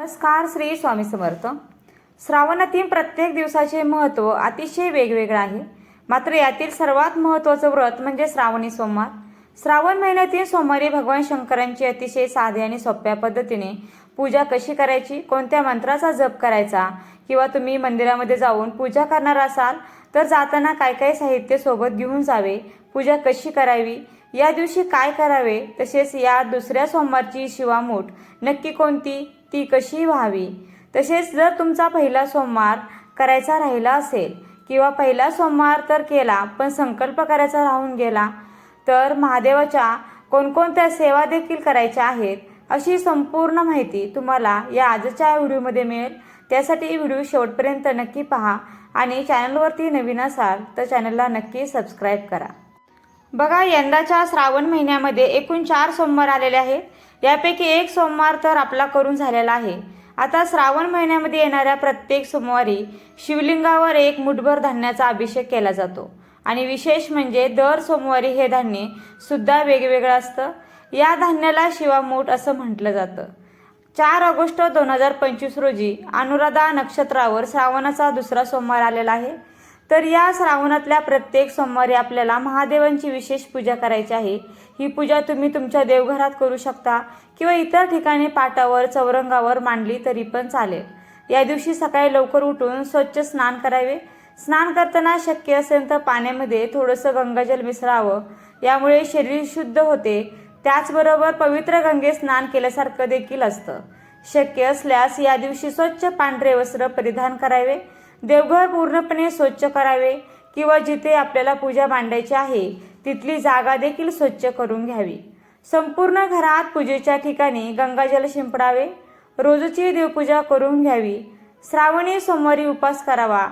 नमस्कार. श्री स्वामी समर्थ. श्रावणातील प्रत्येक दिवसाचे महत्त्व अतिशय वेगवेगळे आहे. मात्र यातील सर्वात महत्त्वाचं व्रत म्हणजे श्रावणी सोमवार. श्रावण महिन्यातील सोमवारी भगवान शंकरांची अतिशय साध्या आणि सोप्या पद्धतीने पूजा कशी करायची, कोणत्या मंत्राचा जप करायचा, किंवा तुम्ही मंदिरामध्ये जाऊन पूजा करणार असाल तर जाताना काय काय साहित्य सोबत घेऊन जावे, पूजा कशी करावी, या दिवशी काय करावे, तसेच या दुसऱ्या सोमवारची शिवामूठ नक्की कोणती, ती कशी व्हावी, तसेच जर तुमचा पहिला सोमवार करायचा राहिला असेल किंवा पहिला सोमवार तर केला पण संकल्प करायचा राहून गेला तर महादेवाच्या कोणकोणत्या सेवा देखील करायच्या आहेत, अशी संपूर्ण माहिती तुम्हाला या आजच्या व्हिडिओमध्ये मिळेल. त्यासाठी व्हिडिओ शेवटपर्यंत नक्की पहा आणि चॅनलवरती नवीन असाल तर चॅनलला नक्की सबस्क्राईब करा. बघा, यंदाच्या श्रावण महिन्यामध्ये एकूण 4 सोमवार आलेले आहेत. यापैकी एक सोमवार तर आपला करून झालेला आहे. आता श्रावण महिन्यामध्ये येणाऱ्या प्रत्येक सोमवारी शिवलिंगावर एक मुठभर धान्याचा अभिषेक केला जातो आणि विशेष म्हणजे दर सोमवारी हे धान्य सुद्धा वेगवेगळं असतं. या धान्याला शिवामूठ असं म्हटलं जातं. 4 ऑगस्ट 2025 रोजी अनुराधा नक्षत्रावर श्रावणाचा दुसरा सोमवार आलेला आहे. तर या श्रावणातल्या प्रत्येक सोमवारी आपल्याला महादेवांची विशेष पूजा करायची आहे. ही पूजा तुम्ही तुमच्या देवघरात करू शकता किंवा इतर ठिकाणी पाटावर चौरंगावर मांडली तरी पण चालेल. या दिवशी सकाळी लवकर उठून स्वच्छ स्नान करावे. स्नान करताना शक्य असेल तर पाण्यामध्ये थोडंसं गंगाजल मिसळावं, यामुळे शरीर शुद्ध होते. त्याचबरोबर पवित्र गंगेत स्नान केल्यासारखं देखील असतं. शक्य असल्यास या दिवशी स्वच्छ पांढरे वस्त्र परिधान करावे. देवघर पूर्णपणे स्वच्छ करावे किंवा जिथे आपल्याला पूजा मांडायची आहे तिथली जागा देखील स्वच्छ करून घ्यावी. संपूर्ण घरात पूजेच्या ठिकाणी गंगाजल शिंपडावे. रोजची देवपूजा करून घ्यावी. श्रावणी सोमवारी उपवास करावा.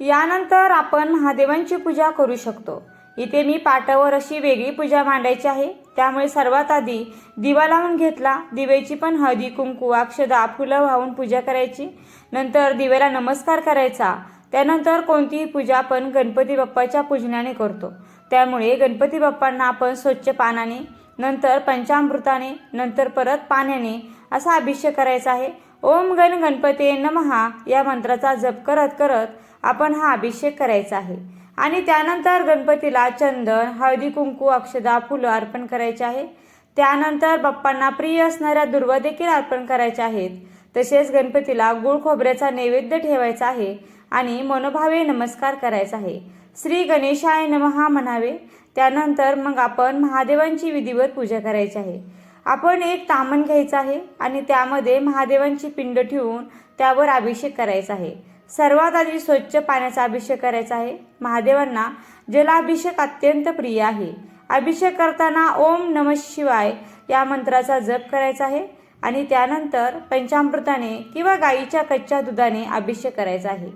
यानंतर आपण महादेवांची पूजा करू शकतो. इथे मी पाटावर अशी वेगळी पूजा मांडायची आहे, त्यामुळे सर्वात आधी दिवा लावून घेतला. दिव्याची पण हळदी कुंकू अक्षदा फुलं वाहून पूजा करायची. नंतर दिव्याला नमस्कार करायचा. त्यानंतर कोणतीही पूजा आपण गणपती बाप्पाच्या पूजनाने करतो, त्यामुळे गणपती बाप्पांना आपण स्वच्छ पानाने, नंतर पंचामृताने, नंतर परत पाण्याने असा अभिषेक करायचा आहे. ओम गण गणपते नमः या मंत्राचा जप करत करत आपण हा अभिषेक करायचा आहे. आणि त्यानंतर गणपतीला चंदन, हळदी कुंकू अक्षदा फुलं अर्पण करायचे आहे. त्यानंतर बाप्पांना प्रिय असणाऱ्या दुर्वा देखील अर्पण करायच्या आहेत. तसेच गणपतीला गुळ खोबऱ्याचा नैवेद्य ठेवायचा आहे आणि मनोभावे नमस्कार करायचा आहे. श्री गणेशाय नमः म्हणावे. त्यानंतर मग आपण महादेवांची विधिवत पूजा करायची आहे. आपण एक तामण घ्यायचं आहे आणि त्यामध्ये महादेवांची पिंड ठेवून त्यावर अभिषेक करायचा आहे. सर्वात आधी स्वच्छ पाण्याचा अभिषेक करायचा आहे. महादेवांना जलाभिषेक अत्यंत प्रिय आहे. अभिषेक करताना ओम नमः शिवाय या मंत्राचा जप करायचा आहे आणि त्यानंतर पंचामृताने किंवा गाईच्या कच्च्या दुधाने अभिषेक करायचा आहे.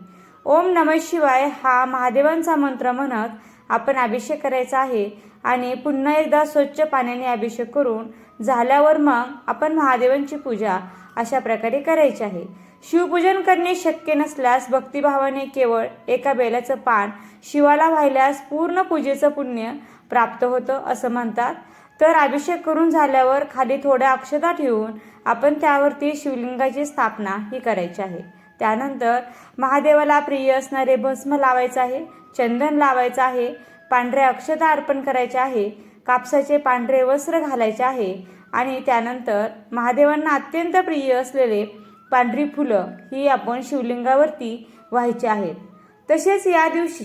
ओम नमः शिवाय हा महादेवांचा मंत्र म्हणत आपण अभिषेक करायचा आहे आणि पुन्हा एकदा स्वच्छ पाण्याने अभिषेक करून झाल्यावर मग आपण महादेवांची पूजा अशा प्रकारे करायची आहे. शिवपूजन करणे शक्य नसल्यास भक्तिभावाने केवळ एका बेलाचं पान शिवाला वाहिल्यास पूर्ण पूजेचं पुण्य प्राप्त होतं असं म्हणतात. तर अभिषेक करून झाल्यावर खाली थोड्या अक्षता ठेवून आपण त्यावरती शिवलिंगाची स्थापना ही करायची आहे. त्यानंतर महादेवाला प्रिय असणारे भस्म लावायचं आहे, चंदन लावायचं आहे, पांढऱ्या अक्षता अर्पण करायच्या आहे, कापसाचे पांढरे वस्त्र घालायचे आहे आणि त्यानंतर महादेवांना अत्यंत प्रिय असलेले पांढरी फुलं ही आपण शिवलिंगावरती व्हायची आहेत. तसेच या दिवशी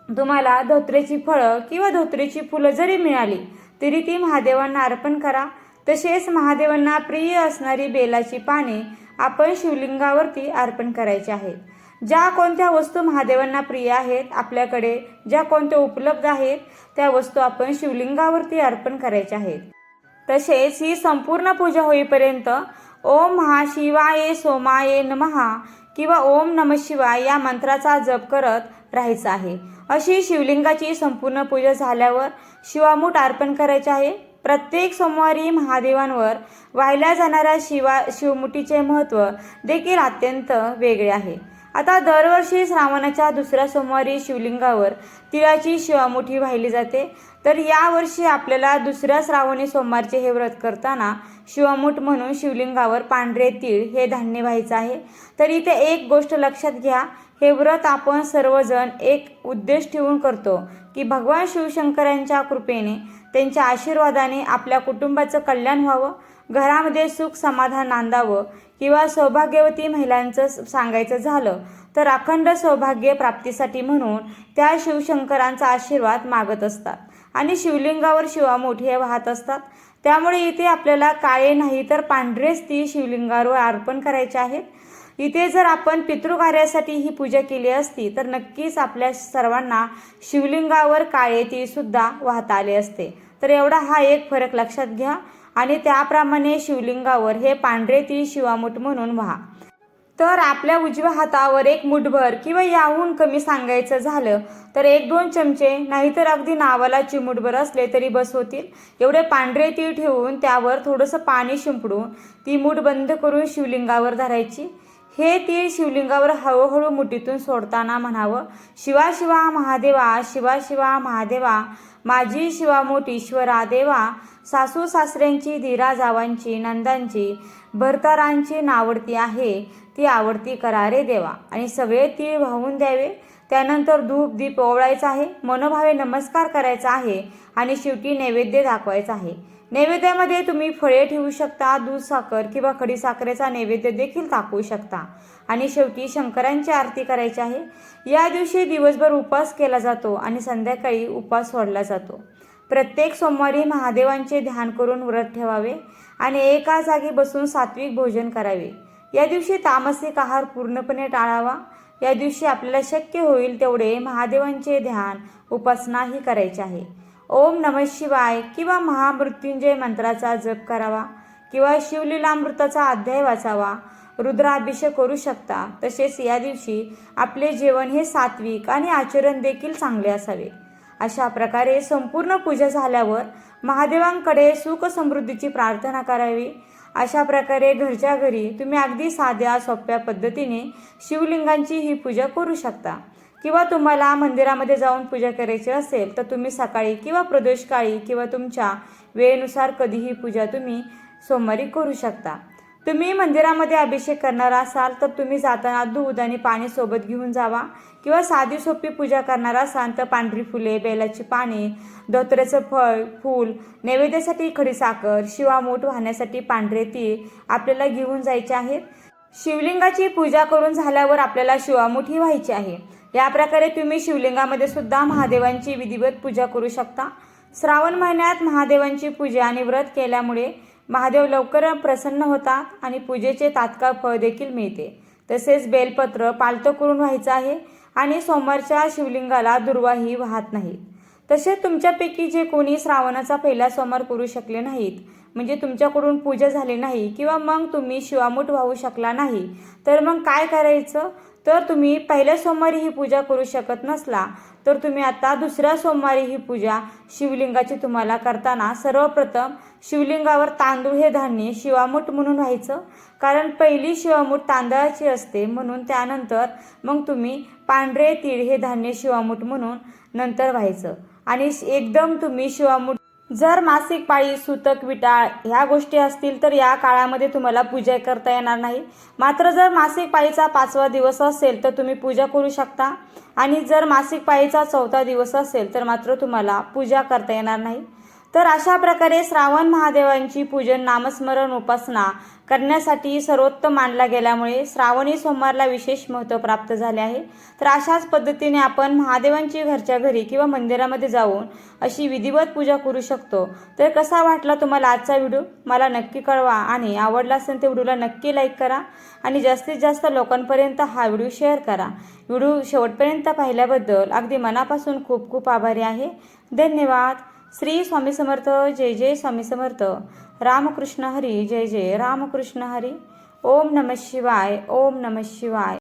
तुम्हाला धोत्रेची फळं किंवा धोत्रेची फुलं जरी मिळाली तरी ती महादेवांना अर्पण करा. तसेच महादेवांना प्रिय असणारी बेलाची पाने आपण शिवलिंगावरती अर्पण करायची आहेत. ज्या कोणत्या वस्तू महादेवांना प्रिय आहेत, आपल्याकडे ज्या कोणत्या उपलब्ध आहेत त्या वस्तू आपण शिवलिंगावरती अर्पण करायच्या आहेत. तसेच ही संपूर्ण पूजा होईपर्यंत ओम महाशिवाय सोमाये नमः किंवा ओम नमः शिवाय या मंत्राचा जप करत राहायचा आहे. अशी शिवलिंगाची संपूर्ण पूजा झाल्यावर शिवामूठ अर्पण करायचे आहे. प्रत्येक सोमवारी महादेवांवर वाहिल्या जाणाऱ्या शिवमुठीचे महत्त्व देखील अत्यंत वेगळे आहे. आता दरवर्षी श्रावणाच्या दुसऱ्या सोमवारी शिवलिंगावर तिळाची शिवामुठी वाहिली जाते. तर यावर्षी आपल्याला दुसऱ्या श्रावणी सोमवारचे हे व्रत करताना शिवामूठ म्हणून शिवलिंगावर पांढरे तीळ हे धान्य व्हायचं आहे. तर इथे एक गोष्ट लक्षात घ्या, हे व्रत आपण सर्वजण एक उद्देश ठेवून करतो की भगवान शिवशंकरांच्या कृपेने, त्यांच्या आशीर्वादाने आपल्या कुटुंबाचं कल्याण व्हावं, घरामध्ये सुख समाधान नांदावं, किंवा सौभाग्यवती महिलांचं सांगायचं झालं तर अखंड सौभाग्य प्राप्तीसाठी म्हणून त्या शिवशंकरांचा आशीर्वाद मागत असतात आणि शिवलिंगावर शिवामूठ हे वाहत असतात. त्यामुळे इथे आपल्याला काळे नाही तर पांढरेच ती शिवलिंगावर अर्पण करायचे आहेत. इथे जर आपण पितृकार्यासाठी ही पूजा केली असती तर नक्कीच आपल्या सर्वांना शिवलिंगावर काळे तीळ सुद्धा वाहता आले असते. तर एवढा हा एक फरक लक्षात घ्या आणि त्याप्रमाणे शिवलिंगावर हे पांढरे तीळ शिवामूठ म्हणून व्हा. तर आपल्या उजव्या हातावर एक मुठभर किंवा याहून कमी सांगायचं झालं तर 1-2 चमचे, नाहीतर अगदी नावाला चिमूटभर असले तरी बस होतील, एवढे पांढरे तीळ ठेवून त्यावर थोडंसं पाणी शिंपडून ती मूठ बंद करून शिवलिंगावर धरायची. हे तीळ शिवलिंगावर हळूहळू मुठीतून सोडताना म्हणावं, शिवा शिवा महादेवा, शिवा शिवा महादेवा, माझी शिवामूठ ईश्वरा देवा, सासू सासऱ्यांची, धीरा जावांची, नंदांची, भरतारांची नावडती आहे, ती आवडती करा रे देवा. आणि सगळे तीळ वाहून द्यावे. त्यानंतर धूप दीप ओवाळायचा आहे, मनोभावे नमस्कार करायचा आहे आणि शेवटी नैवेद्य दाखवायचा आहे. नैवेद्यामध्ये तुम्ही फळे ठेवू शकता, दूध साखर किंवा खडीसाखरेचा नैवेद्य देखील दाखवू शकता आणि शेवटी शंकरांची आरती करायची आहे. या दिवशी दिवसभर उपवास केला जातो आणि संध्याकाळी उपवास सोडला जातो. प्रत्येक सोमवारी महादेवांचे ध्यान करून व्रत ठेवावे आणि एका जागी बसून सात्विक भोजन करावे. या दिवशी तामसिक आहार पूर्णपणे टाळावा. या दिवशी आपल्याला शक्य होईल तेवढे महादेवांचे ध्यान उपासनाही करायची आहे. ओम नमः शिवाय किंवा महामृत्युंजय मंत्राचा जप करावा किंवा शिवलीलामृताचा अध्याय वाचावा, रुद्राभिषेक करू शकता. तसेच या दिवशी आपले जेवण हे सात्विक आणि आचरण देखील चांगले असावे. अशा प्रकारे संपूर्ण पूजा झाल्यावर महादेवांकडे सुख समृद्धीची प्रार्थना करावी. अशा प्रकारे घरच्या घरी तुम्ही अगदी साध्या सोप्या पद्धतीने शिवलिंगांची ही पूजा करू शकता. किंवा तुम्हाला मंदिरामध्ये जाऊन पूजा करायची असेल तर तुम्ही सकाळी किंवा प्रदोषकाळी किंवा तुमच्या वेळेनुसार कधीही पूजा तुम्ही सोमवारी करू शकता. तुम्ही मंदिरामध्ये अभिषेक करणार असाल तर तुम्ही जाताना दूध आणि पाणी सोबत घेऊन जावा. किंवा साधी सोपी पूजा करणार असाल तर पांढरी फुले, बेलाची पाने, धोत्र्याचं फूल, नैवेद्यासाठी खडीसाखर, शिवामूठ वाहण्यासाठी पांढरे तीळ आपल्याला घेऊन जायचे आहेत. शिवलिंगाची पूजा करून झाल्यावर आपल्याला शिवामुठी व्हायची आहे. या प्रकारे तुम्ही शिवलिंगामध्ये सुद्धा महादेवांची विधिवत पूजा करू शकता. श्रावण महिन्यात महादेवांची पूजा आणि व्रत केल्यामुळे महादेव लवकर प्रसन्न होतात आणि पूजेचे तात्काळ फळ देखील मिळते. तसेच बेलपत्र पालतं करून व्हायचं आहे आणि सोमवारच्या शिवलिंगाला दुर्वाही वाहत नाहीत. तसेच तुमच्यापैकी जे कोणी श्रावणाचा पहिला सोमवार करू शकले नाहीत, म्हणजे तुमच्याकडून पूजा झाली नाही किंवा मग तुम्ही शिवामूठ वाहू शकला नाही, तर मग काय करायचं, तर तुम्ही पहिल्या सोमवारी ही पूजा करू शकत नसला तर तुम्ही आता दुसऱ्या सोमवारी ही पूजा शिवलिंगाची तुम्हाला करताना सर्वप्रथम शिवलिंगावर तांदूळ हे धान्य शिवामूठ म्हणून व्हायचं. कारण पहिली शिवामूठ तांदळाची असते, म्हणून त्यानंतर मग तुम्ही पांढरे तीळ हे धान्य शिवामूठ म्हणून नंतर व्हायचं. आणि एकदम तुम्ही शिवामूठ, जर मासिक पाळी, सूतक, विटाळ ह्या गोष्टी असतील तर या काळामध्ये तुम्हाला पूजा करता येणार नाही. मात्र जर मासिक पाळीचा 5वा दिवस असेल तर तुम्ही पूजा करू शकता आणि जर मासिक पाळीचा 4था दिवस असेल तर मात्र तुम्हाला पूजा करता येणार नाही. तर अशा प्रकारे श्रावण महादेवांची पूजन, नामस्मरण, उपासना करण्यासाठी सर्वोत्तम मानला गेल्यामुळे श्रावणी सोमवारला विशेष महत्त्व प्राप्त झाले आहे. तर अशाच पद्धतीने आपण महादेवांची घरच्या घरी किंवा मंदिरामध्ये जाऊन अशी विधिवत पूजा करू शकतो. तर कसा वाटला तुम्हाला आजचा व्हिडिओ मला नक्की कळवा आणि आवडला असेल तर व्हिडिओला नक्की लाईक करा आणि जास्तीत जास्त लोकांपर्यंत हा व्हिडिओ शेअर करा. व्हिडिओ शेवटपर्यंत पाहिल्याबद्दल अगदी मनापासून खूप खूप आभारी आहे. धन्यवाद. श्री स्वामी समर्थ. जय जय स्वामी समर्थ. रामकृष्ण हरी. जय जय रामकृष्ण हरी. ओम नमः शिवाय. ओम नमः शिवाय.